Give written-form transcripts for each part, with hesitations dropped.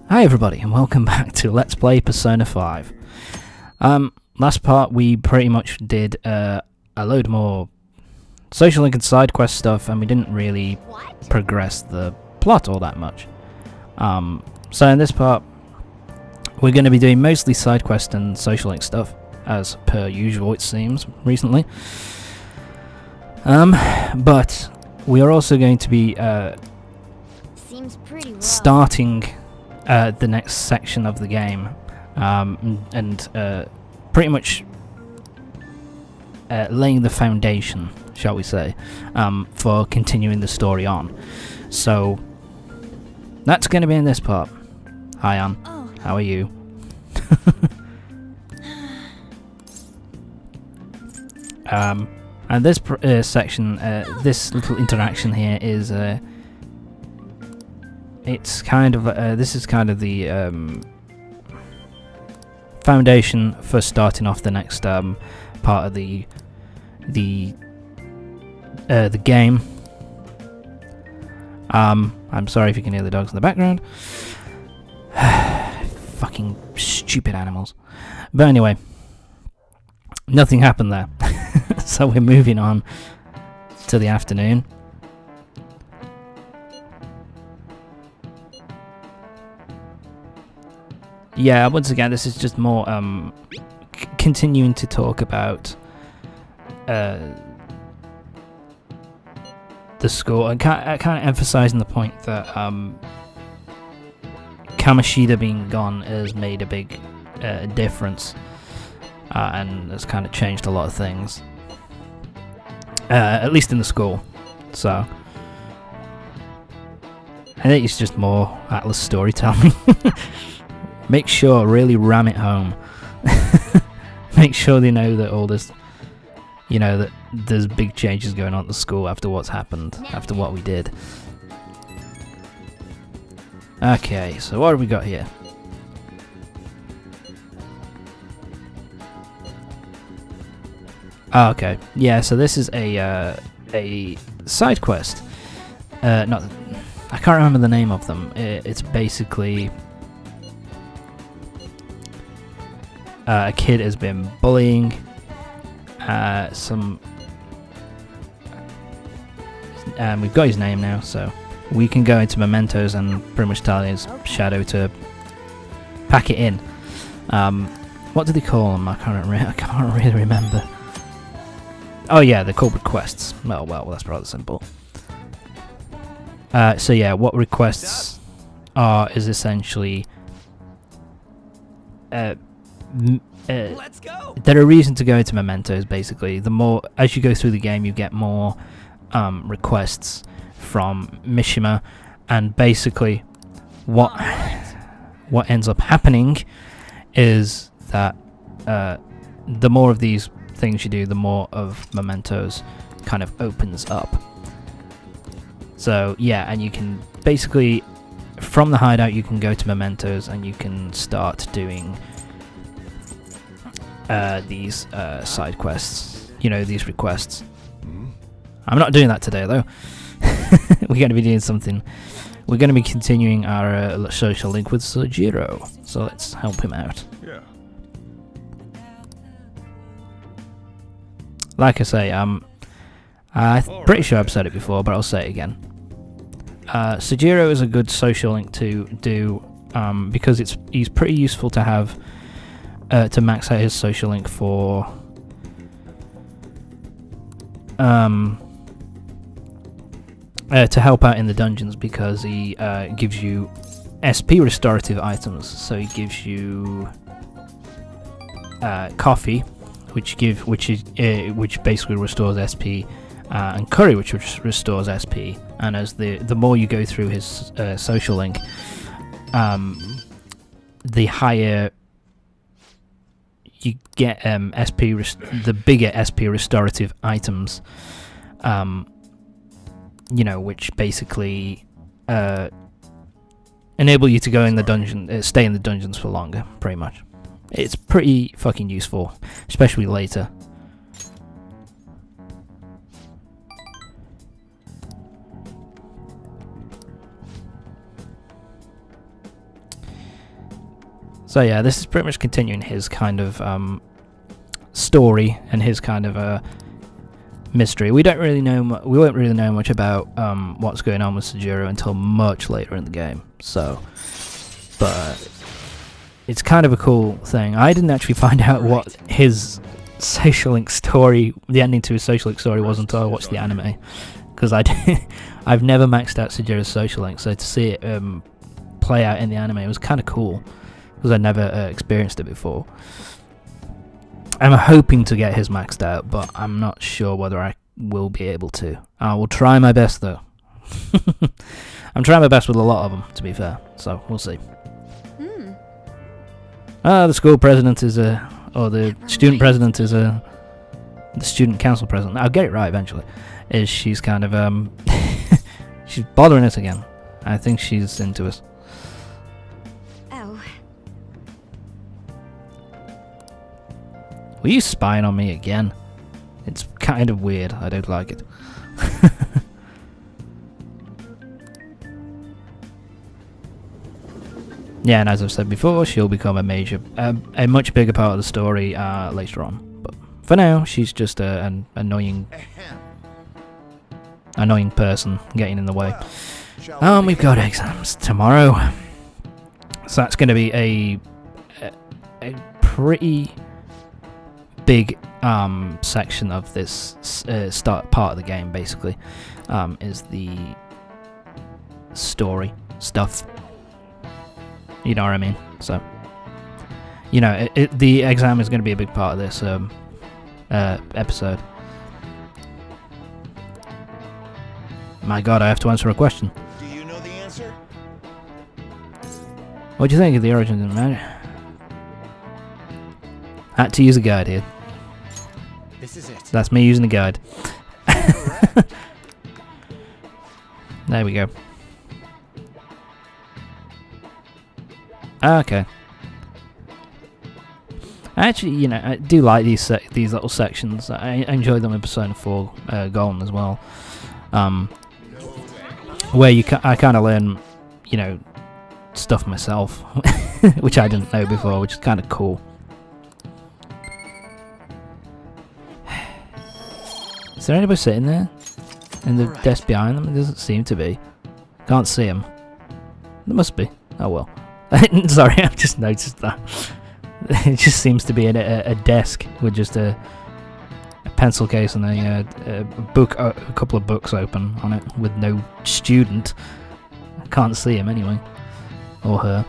Hi everybody and welcome back to Let's Play Persona 5. Last part we pretty much did a load more social link and side quest stuff, and we didn't really progress the plot all that much. So in this part we're going to be doing mostly side quest and social link stuff, as per usual it seems recently. But we are also going to be starting the next section of the game, and pretty much laying the foundation, shall we say, for continuing the story on. So that's going to be in this part. Hi Anne, how are you? And this section, this little interaction here is it's kind of this is kind of the foundation for starting off the next part of the game. I'm sorry if you can hear the dogs in the background. Fucking stupid animals. But anyway, nothing happened there. So we're moving on to the afternoon. Yeah, once again, this is just more continuing to talk about the school. And kind of emphasising the point that Kamishida being gone has made a big difference, and has kind of changed a lot of things, at least in the school. So I think it's just more Atlas storytelling. Make sure, really ram it home. Make sure they know that all this, you know, that there's big changes going on at the school after what's happened, after what we did. Okay, so what have we got here? Oh, okay, yeah, so this is a side quest. Not, I can't remember the name of them. It's basically a kid has been bullying some. We've got his name now, so we can go into mementos and pretty much tell his shadow to pack it in. What do they call them? I can't really remember. Oh yeah, they're called requests. Well, that's rather simple. So yeah, what requests are is essentially Let's go. There are reasons to go into mementos. Basically, the more as you go through the game, you get more requests from Mishima, and basically what ends up happening is that the more of these things you do, the more of mementos kind of opens up. So yeah, and you can basically from the hideout you can go to mementos and you can start doing these side quests, you know, these requests. I'm not doing that today though. We're going to be doing something. We're going to be continuing our social link with Sojiro, so let's help him out. Yeah. Like I say, I'm pretty sure I've said it before, but I'll say it again. Sojiro is a good social link to do because he's pretty useful to have to max out his social link for to help out in the dungeons, because he gives you SP restorative items. So he gives you coffee, which basically restores SP, and curry, which restores SP. And as the more you go through his social link, the higher you get the bigger SP restorative items, you know, which basically enable you to go in the dungeon, stay in the dungeons for longer, pretty much. It's pretty fucking useful, especially later. So yeah, this is pretty much continuing his kind of story and his kind of mystery. We don't really know. We won't really know much about what's going on with Sejiro until much later in the game. So, but it's kind of a cool thing. I didn't actually find out what his social link story, the ending to his social link story, was until I watched the anime. Because I've never maxed out Sejiro's social link, so to see it play out in the anime was kind of cool. Because I never experienced it before. I'm hoping to get his maxed out, but I'm not sure whether I will be able to. I will try my best, though. I'm trying my best with a lot of them, to be fair. So, we'll see. The school president is or the student president is the student council president. I'll get it right eventually. She's kind of, she's bothering us again. I think she's into us. Were you spying on me again? It's kind of weird. I don't like it. Yeah, and as I've said before, she'll become a much bigger part of the story later on. But for now, she's just an annoying person getting in the way. We've got exams tomorrow, so that's going to be a pretty big section of this start part of the game. Basically, is the story stuff. You know what I mean? So, you know, the exam is going to be a big part of this episode. My God, I have to answer a question. Do you know the answer? What do you think of the origin of the matter? Had to use a guide here. This is it. That's me using the guide. There we go. Okay. Actually, you know, I do like these little sections. I enjoy them in Persona 4 Golden as well. Where I kind of learn, you know, stuff myself, which I didn't know before, which is kind of cool. Is there anybody sitting there in the desk behind them? It doesn't seem to be. Can't see him. There must be. Oh well. Sorry, I've just noticed that. It just seems to be a desk with just a pencil case and a book, a couple of books open on it with no student. I can't see him anyway, or her.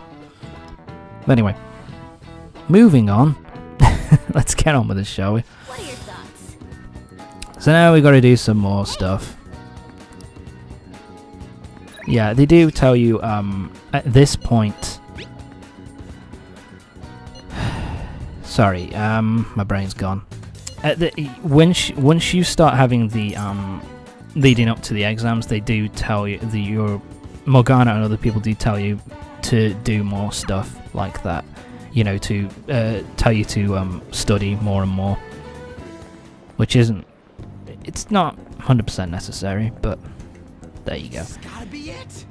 But anyway, moving on. Let's get on with this, shall we? What are your thoughts? So now we've got to do some more stuff. Yeah, they do tell you at this point. Sorry, my brain's gone. Once you start having the leading up to the exams, they do tell you, your Morgana and other people do tell you to do more stuff like that. You know, to tell you to study more and more, which it's not 100% necessary, but there you go. This gotta be it.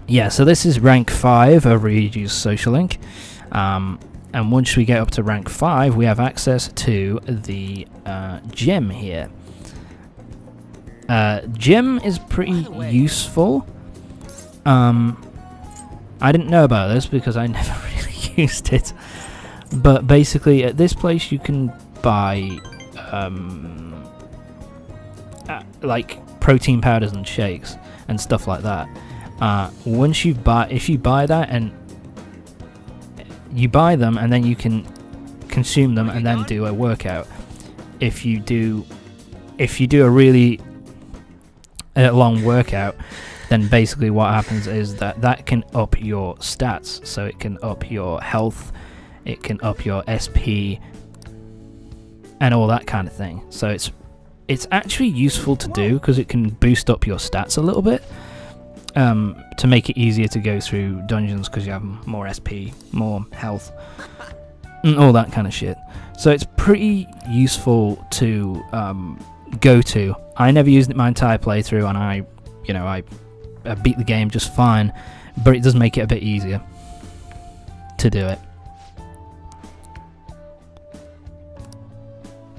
Yeah, so this is rank 5 of Ryuji's social link. And once we get up to rank 5, we have access to the gym here. Gym is pretty useful. I didn't know about this because I never really used it. But basically, at this place you can buy like protein powders and shakes and stuff like that. If you buy that and you buy them and then you can consume them and then do a workout. If you do a really long workout, then basically what happens is that can up your stats. So it can up your health, it can up your SP, and all that kind of thing. So it's actually useful to do because it can boost up your stats a little bit. To make it easier to go through dungeons because you have more SP, more health, and all that kind of shit. So it's pretty useful to go to. I never used it my entire playthrough, and I beat the game just fine, but it does make it a bit easier. to do it.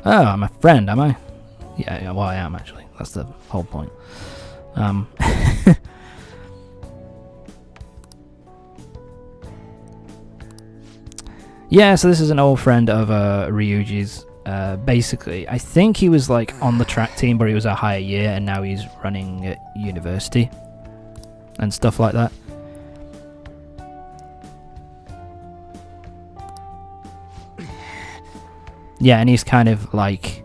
Oh, I'm a friend, am I? Yeah, well, I am actually. That's the whole point. Yeah, so this is an old friend of Ryuji's. Basically, I think he was like on the track team, but he was a higher year, and now he's running at university and stuff like that. Yeah, and he's kind of like,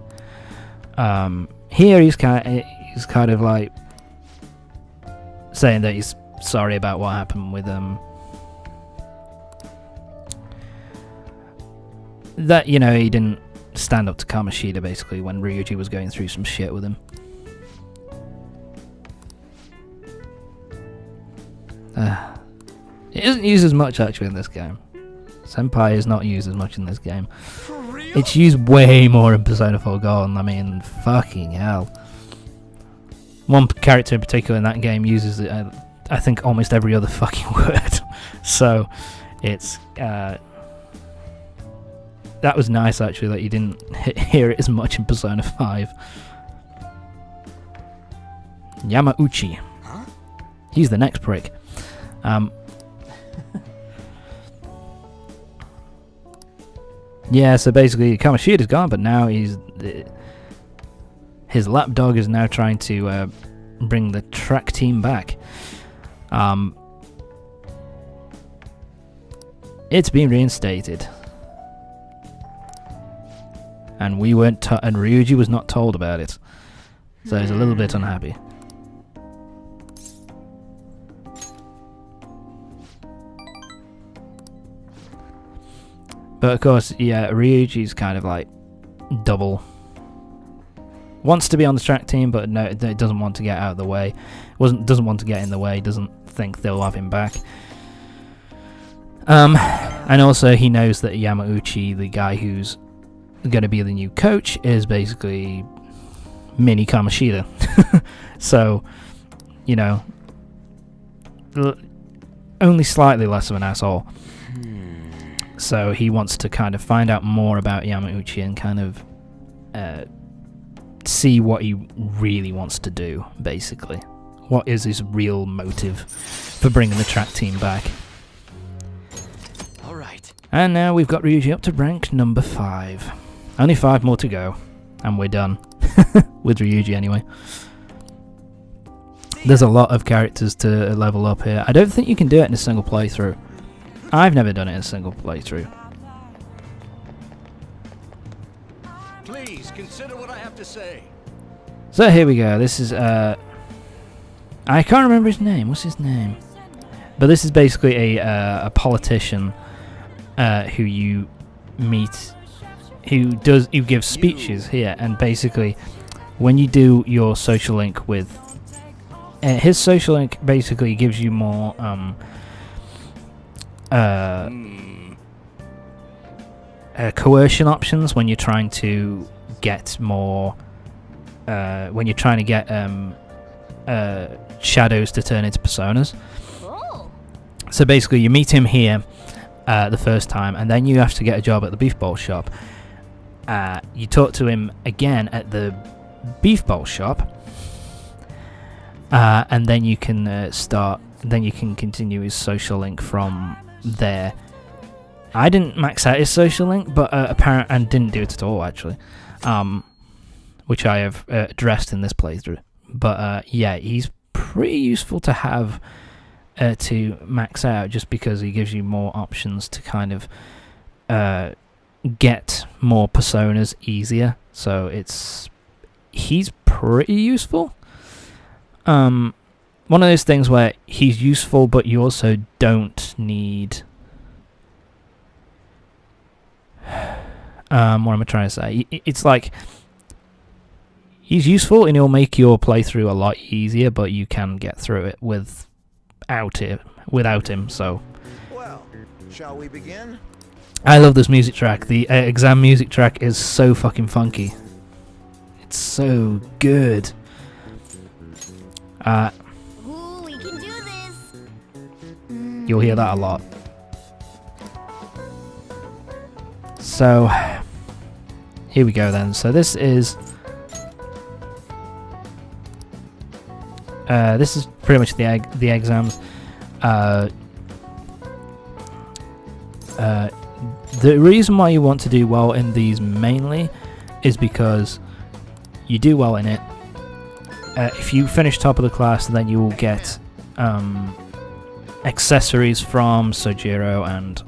here he's kind of like saying that he's sorry about what happened with that, you know, he didn't stand up to Kamoshida basically when Ryuji was going through some shit with him. It isn't used as much actually in this game. Senpai is not used as much in this game. It's used way more in Persona 4 Golden. I mean, fucking hell. One character in particular in that game uses it, I think, almost every other fucking word. So, it's... that was nice, actually, that you didn't hear it as much in Persona 5. Yamauchi. Huh? He's the next prick. Yeah, so basically Kamoshida's gone, but now his lapdog is now trying to bring the track team back. It's been reinstated, and we weren't, and Ryuji was not told about it, so he's a little bit unhappy. But of course, yeah, Ryuji's kind of like double. Wants to be on the track team, but no, it doesn't want to get out of the way. Doesn't want to get in the way. Doesn't think they'll have him back. And also he knows that Yamauchi, the guy who's going to be the new coach, is basically mini Kamoshida. So, you know, only slightly less of an asshole. So he wants to kind of find out more about Yamauchi and kind of see what he really wants to do, basically. What is his real motive for bringing the track team back? All right. And now we've got Ryuji up to rank number 5. Only 5 more to go, and we're done. With Ryuji, anyway. There's a lot of characters to level up here. I don't think you can do it in a single playthrough. I've never done it in a single playthrough. Please consider what I have to say. So here we go. This is I can't remember his name. What's his name? But this is basically a politician who you meet, who gives speeches here, and basically when you do your social link with his social link, basically gives you more coercion options when you're trying to get more when you're trying to get shadows to turn into personas. Cool. So basically you meet him here the first time, and then you have to get a job at the beef bowl shop. You talk to him again at the beef bowl shop, and then you can then you can continue his social link from there. I didn't max out his social link, but and didn't do it at all actually, which I have addressed in this playthrough. But yeah, he's pretty useful to have to max out, just because he gives you more options to kind of get more personas easier. So he's pretty useful. One of those things where he's useful, but you also don't need. What am I trying to say? It's like he's useful and he'll make your playthrough a lot easier, but you can get through it without him. So, Well, shall we begin? I love this music track. The exam music track is so fucking funky. It's so good. Ooh, we can do this. You'll hear that a lot. So here we go then. So this is pretty much the exams. The reason why you want to do well in these mainly is because you do well in it. If you finish top of the class, then you will get accessories from Sojiro and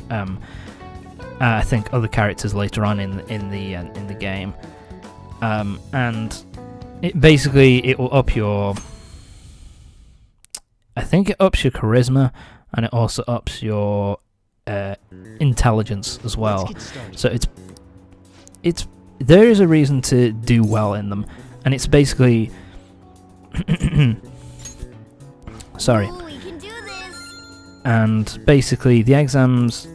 I think other characters later on in the game, and it will up your. I think it ups your charisma, and it also ups your intelligence as well. So it's there is a reason to do well in them, and it's basically sorry. Ooh, we can do this. And basically the exams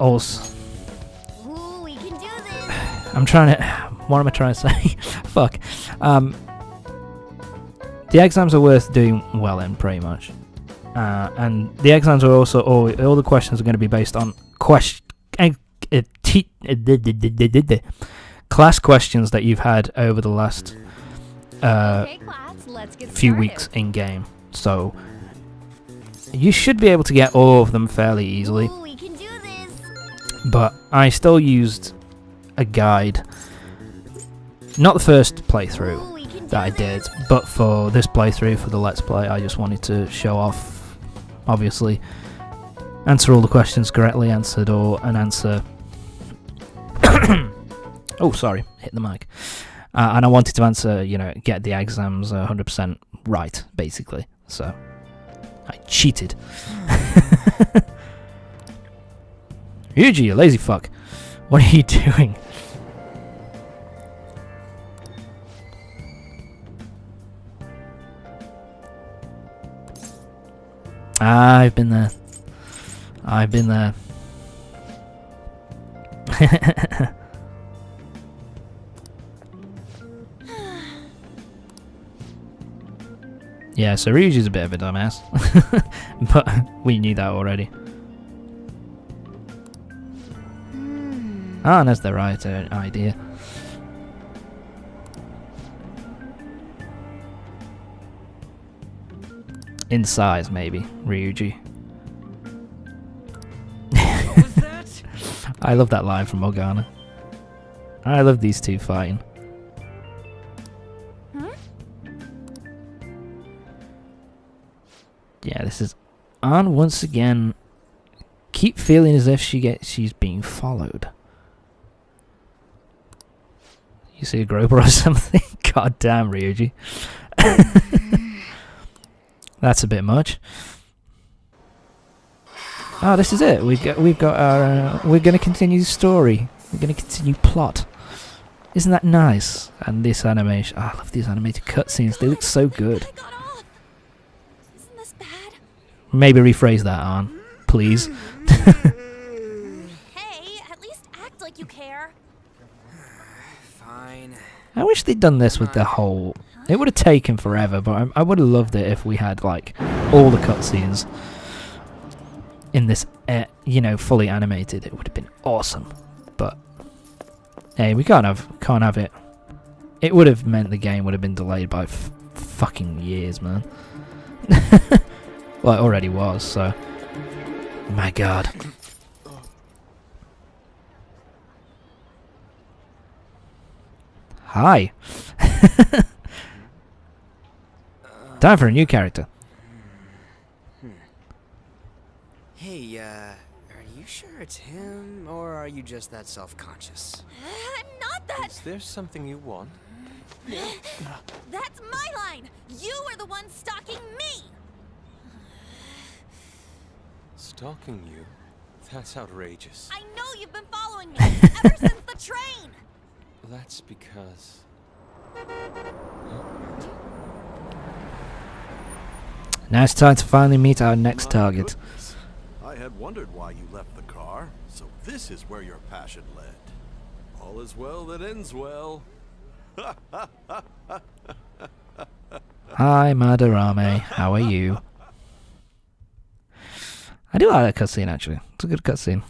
also. Ooh, we can do this. I'm trying to. What am I trying to say? Fuck. The exams are worth doing well in, pretty much. And the exams are also all the questions are going to be based on class questions that you've had over the last Okay, class, let's get few started. weeks in game. So you should be able to get all of them fairly easily. Ooh, we can do this. But I still used a guide. Not the first playthrough Ooh, we can do that I did, this. but for this playthrough, for the Let's Play, I just wanted to show off, obviously, answer all the questions correctly, and answer... oh, sorry, hit the mic. And I wanted to answer, get the exams 100% right, basically. So, I cheated. Ryuji, you lazy fuck. What are you doing? I've been there. I've been there. Yeah, so Ryuji's a bit of a dumbass. But we knew that already. Ah, that's the right idea. In size, maybe, Ryuji. What was that? I love that line from Morgana. I love these two fighting. Huh? Yeah, this is Anne once again. Keep feeling as if she's being followed. You see a Groper or something? God damn, Ryuji. That's a bit much. Oh, this is it. We've got our. We're gonna continue the story. We're gonna continue plot. Isn't that nice? And this animation. Oh, I love these animated cutscenes. They look so good. I got off. Isn't this bad? Maybe rephrase that, Arn, please. Hey, at least act like you care. Fine. I wish they'd done this with the whole. It would have taken forever, but I would have loved it if we had like all the cutscenes in this, fully animated. It would have been awesome. But hey, we can't have it. It would have meant the game would have been delayed by fucking years, man. Well, it already was. So, my God. Hi. Time for a new character. Hey, are you sure it's him, or are you just that self-conscious? I'm not that. Is there something you want? That's my line. You are the one stalking me. Stalking you? That's outrageous. I know you've been following me ever since the train. That's because... Now it's time to finally meet our next target. Goodness. I had wondered why you left the car, so this is where your passion led. All is well that ends well. Hi, Madarame. How are you? I do like that cutscene, actually. It's a good cutscene.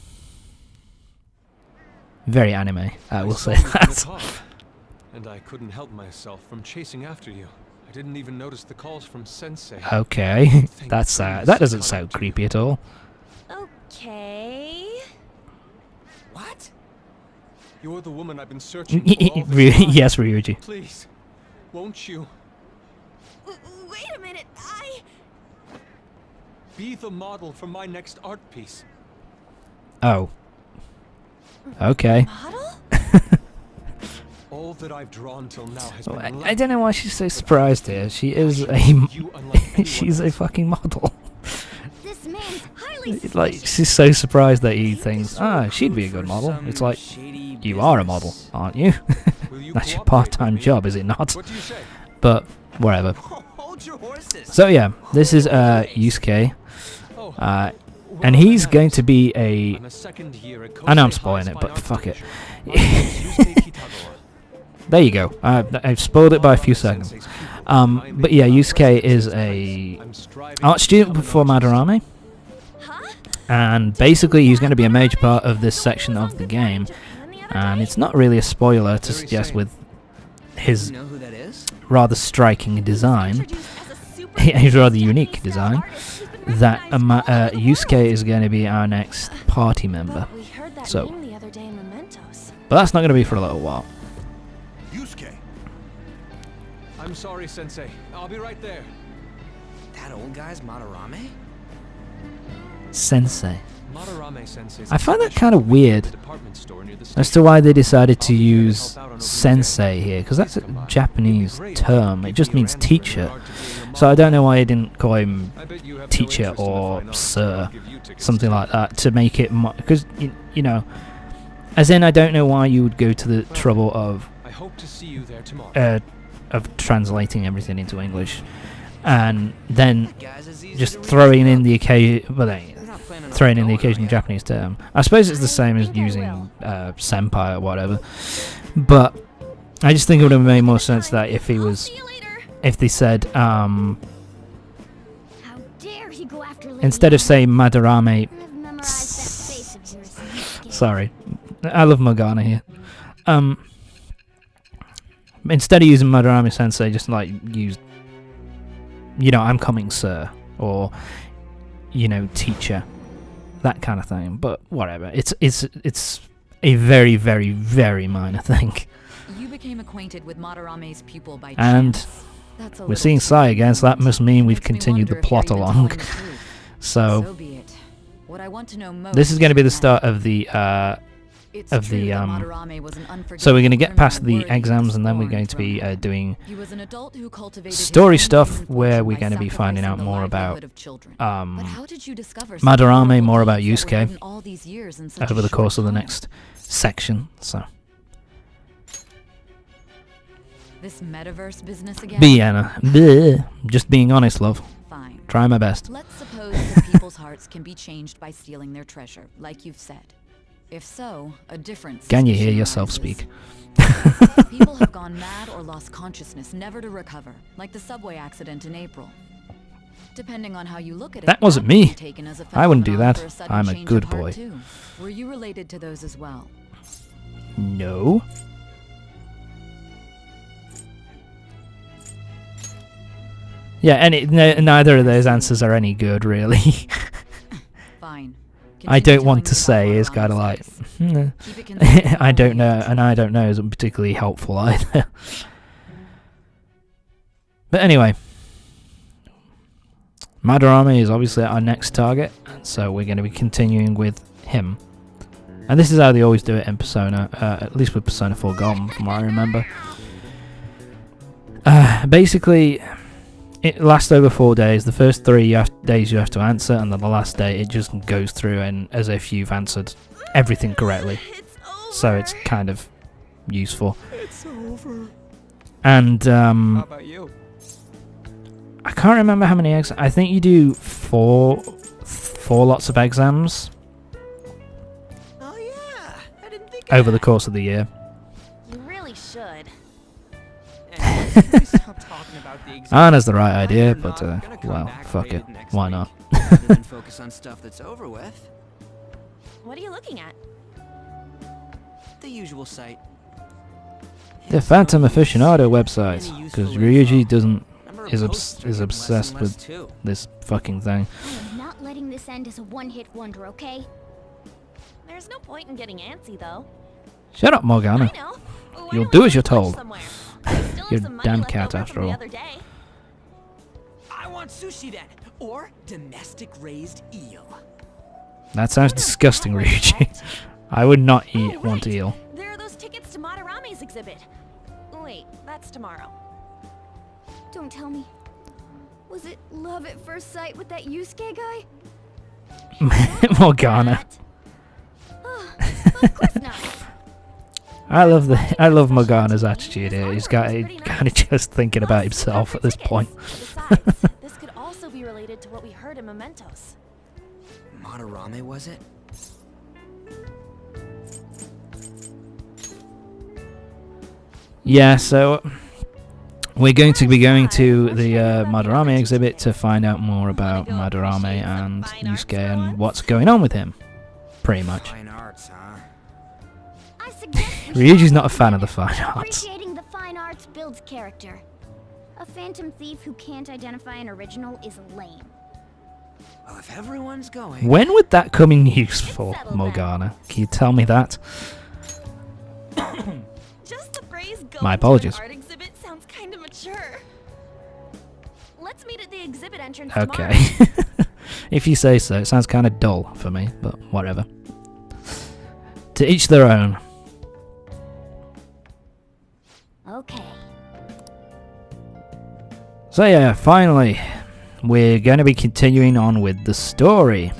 Very anime, I will saw say you from the that. top, and I couldn't help myself from chasing after you. I didn't even notice the calls from Sensei. Okay, that's that doesn't sound creepy at all. Okay. What? You're the woman I've been searching for all this time. Yes, Ryuji. Please, won't you Wait a minute. be the model for my next art piece? Oh. Okay. Model? All that I've drawn till now has Well, been I don't know why she's so surprised here. She is a you unlike anyone she's a else. fucking model. This man's highly Like suspicious. she's so surprised that he thinks, she'd be a good model. It's like, you are a model, aren't you? Will you That's your cooperate part-time with me? job, is it not? What do you say? But whatever. Hold your horses. So yeah, this is Yusuke, Oh, and well, he's I'm going to be a. I'm a second year at I know I'm Kosei spoiling High's it, Fine but Arts fuck it. Division. My name is Yusuke Kitagawa. There you go. I've spoiled it by a few seconds. But yeah, Yusuke is a I'm striving art to student become for an artist. Madarame, Huh? and basically he's going to be a major part of this section of the game. And it's not really a spoiler to Very suggest same. with his You know who that is? rather striking design, Introduced as a super his rather Japanese unique style design, artist who's been that recognized all over the Yusuke world. is going to be our next party member. But we heard that So- name the other day in Mementos. But that's not going to be for a little while. Yusuke. I'm sorry, Sensei. I'll be right there. That old guy's Madarame? Sensei. Madarame Sensei's I find that exhibition kind of at weird the department store near the as station. to why they decided to I'll be here to use help out on opening day. sensei here, because that's a Please come by. Japanese It'd be great if term. you It could just give me means your answer in teacher. regard to being a So I don't know model. why they didn't call him I bet you have no teacher interest in the or fine arts, sir, but I'll give you tickets something to like it. that, to make it because you know, as in I don't know why you would go to the trouble I hope to see you there tomorrow. of translating everything into English, and then Guys, it's easy just to throwing read. in the occasion, They're not planning on throwing in the going, occasional are ya? Japanese term. I suppose it's the same as think I using senpai or whatever, but I just think it would have made more sense that if he I'll was, see you later. if they said How dare he go after Lady instead of Anne? saying Madarame. I've memorized that face of yours. Yusuke. Sorry, I love Morgana here. Instead of using Madarame Sensei, just like use, I'm coming, sir, or teacher, that kind of thing. But whatever, it's a very, very, very minor thing. You became acquainted with Madarame's pupil by And chance. That's a we're little seeing too Sai again, so that convenient. must mean we've Makes me continued the wonder if plot you're even along. telling the truth. So So be it. What I want to know most this is going to be the now. start of the It's of true the, that Madarame was an so we're going to get unforgiving past criminal the worthy exams, of and then we're scorn going to be from doing He was an adult who cultivated his story own stuff human where fortune we're by going to be finding out sacrificing the more about livelihood of children. But how did you discover such Madarame, horrible more about deeds that were Yusuke hidden all these years in such over a the short course of the time? next section. So This metaverse business again? be Anna, bleh. Just being honest, love. Fine. Try my best. Let's suppose that people's hearts can be changed by stealing their treasure, like you've said. If so, a difference. Can you hear yourself speak? People have gone mad or lost consciousness, never to recover, like the subway accident in April. Depending on how you look at it, That wasn't could me. be taken as a I wouldn't do phenomenon that. for a sudden I'm a change good of heart, boy. too. Were you related to those as well? No. Yeah, and neither of those answers are any good, really. Fine. I Continue don't want telling to me say about is kind of like, Madarame's face. Keep it concise I and don't know, foliage. and I don't know isn't particularly helpful either. But anyway, Madarame is obviously our next target, so we're going to be continuing with him. And this is how they always do it in Persona, at least with Persona 4 Golden, from what I remember. Basically, it lasts over 4 days. The first 3 days you have to answer, and then the last day it just goes through and as if you've answered everything correctly. It's over. So it's kind of useful. It's over. And How about you? I can't remember how many exams. I think you do four lots of exams Oh yeah, I didn't think over the course of the year. You really should. Stop talking about the exam. Anna's the right idea, Or but not, gonna come well, back fuck it. rated next Why week, not? rather than focus on stuff that's over with. What are you looking at? The usual site. The Phantom Aficionado website, because Ryuji is obsessed with too. this fucking thing. I am not letting this end as a one-hit wonder, okay? There's no point in getting antsy, though. Shut up, I Morgana. know. Why You'll don't do we as you're go lunch told. somewhere? I still have You're some a money damn left cat over after from the all. other day. I want sushi then, or domestic-raised eel. That sounds disgusting, Ryuji. I would not want eel. There are those tickets to Madarame's exhibit. Wait, that's tomorrow. Don't tell me. Was it love at first sight with that Yusuke guy? Morgana. Of course not. I love Morgana's attitude here. He's kind of just thinking about himself at this point. Besides, this could also be related to what we heard in Mementos. Madarame, was it? Yeah, so we're going to be going to the Madarame exhibit to find out more about Madarame and Yusuke and what's going on with him, pretty much. Fine arts, huh? I suggest we Ryuji's stop not a fan of the fine arts. appreciating the fine arts builds character. A phantom thief who can't identify an original is lame. Well, if everyone's going... When would that come in useful, Morgana? Can you tell me that? Just the phrase going My to apologies. an art exhibit sounds kind of mature. Let's meet at the exhibit entrance Okay. tomorrow. If you say so. It sounds kind of dull for me, but whatever. To each their own. Okay. So yeah, finally, we're going to be continuing on with the story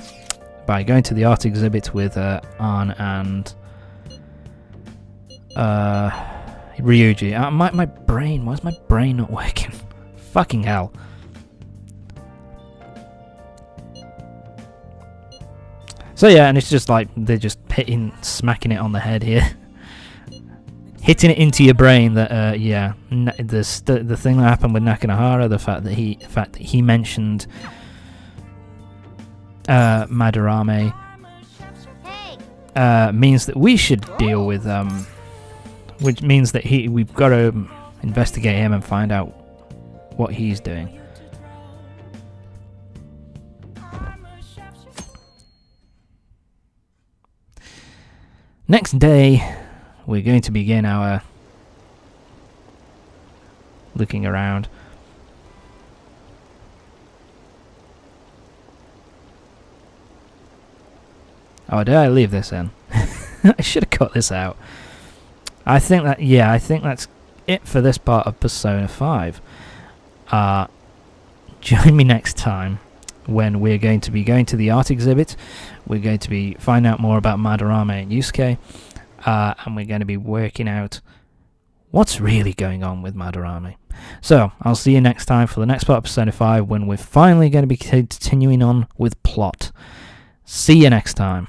by going to the art exhibit with An and Ryuji. My brain, why's my brain not working? Fucking hell. So yeah, and it's just like they're just smacking it on the head here. Hitting it into your brain that yeah, the thing that happened with Nakanohara, the fact that he mentioned Madarame Hey, means that we should deal with which means that we've got to investigate him and find out what he's doing. Next day, we're going to begin our looking around. Oh, did I leave this in? I should have cut this out. I think that's it for this part of Persona 5. Join me next time when we're going to be going to the art exhibit. We're going to be finding out more about Madarame and Yusuke, and we're going to be working out what's really going on with Madarame. So, I'll see you next time for the next part of Persona 5 when we're finally going to be continuing on with plot. See you next time.